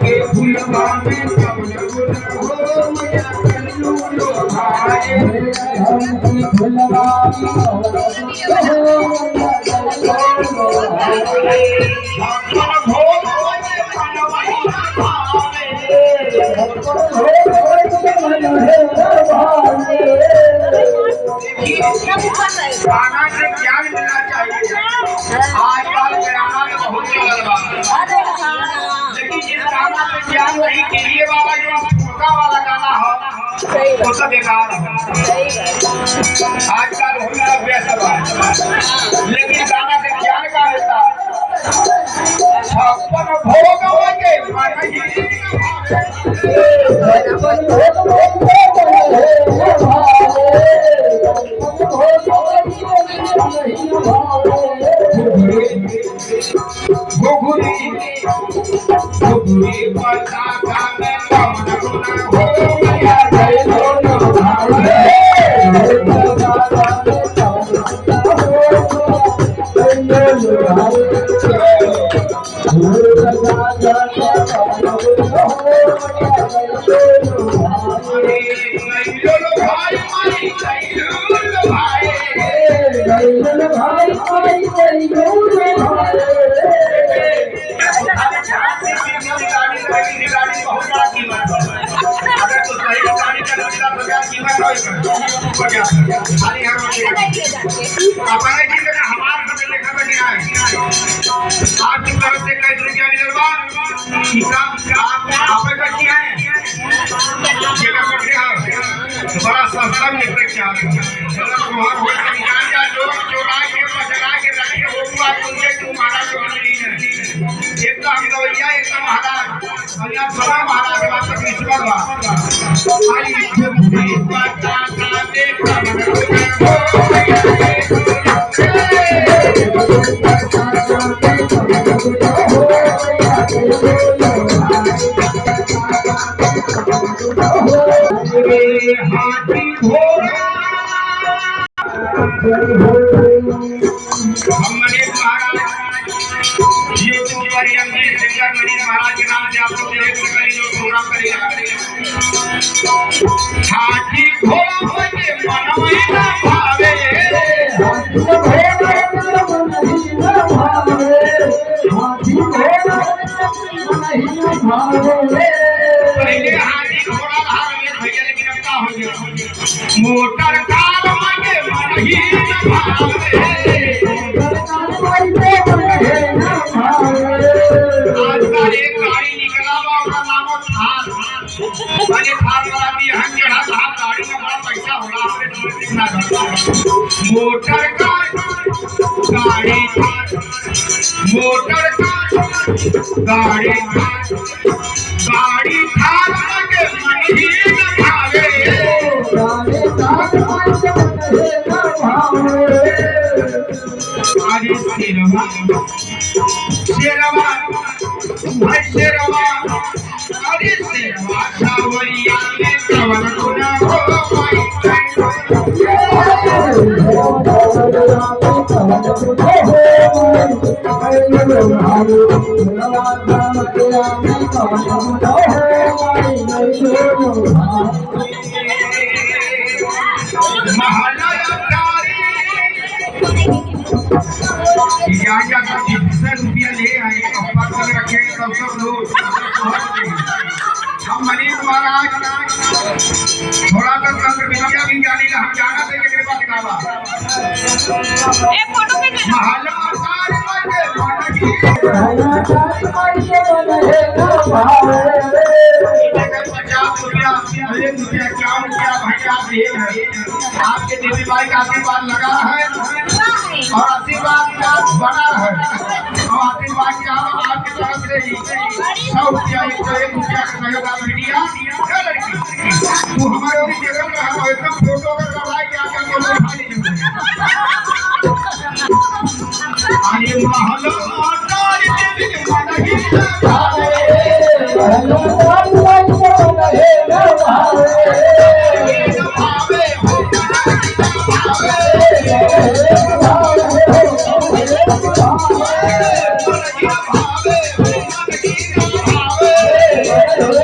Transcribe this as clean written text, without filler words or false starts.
के फूलवा में कमल गुल हो मैया कल्लू लो भाए की फूलवा में खाना से ज्ञान मिलना चाहिए। आजकल बयाना में बहुत चल रहा लेकिन जिस गाना से ज्ञान नहीं कीजिए बाबा जो छोटा वाला गाना हो वो सब बेकार है। आजकल होना सब है लेकिन गाना से ज्ञान का होता छप्पन भोग के बड़ा सस्ता में एक तो हम गवैया एक तो महाराज सभा महाराज बात तक ईश्वर हाथी घोड़ा महाराज के नाम से आप लोग प्रोग्राम करेगा हाथी घोड़ा होके मनमय ना भावे पहले हाथी घोड़ा भाग में भैया लेकिन अब का हो गया मोटर कार के मन ही न भावे आजकल एक गाड़ी निकला उसका नाम थार मैंने थार वाला भी हम चढ़ा था गाड़ी में बड़ा पैसा होगा आपने दिखना मोटर कार गाड़ी मोटर कार गाड़ी गाड़ी थार के मन ही न भावे अरे शेरवा शेरवा भाई शेरवा अरे शेरवा सावरिया में कवन गुना हो भाई रुपया ले आए रखे सब लोग हम मनीष महाराज थोड़ा सा तंत्र विद्या भी जानी हम जाना थे कि पास काबा महल आपके देवी भाई का आशीर्वाद लगा है और आशीर्वाद का बना है और आशीर्वाद का आपकी तरफ से ही 100 रुपया 101 रुपया का सहयोग आप मीडिया तू हमारे ओर जगह में हम एकदम फोटो का करवाए कि आप लोग उठा लीजिए आने महलो अटार के मन ही भावे जय हो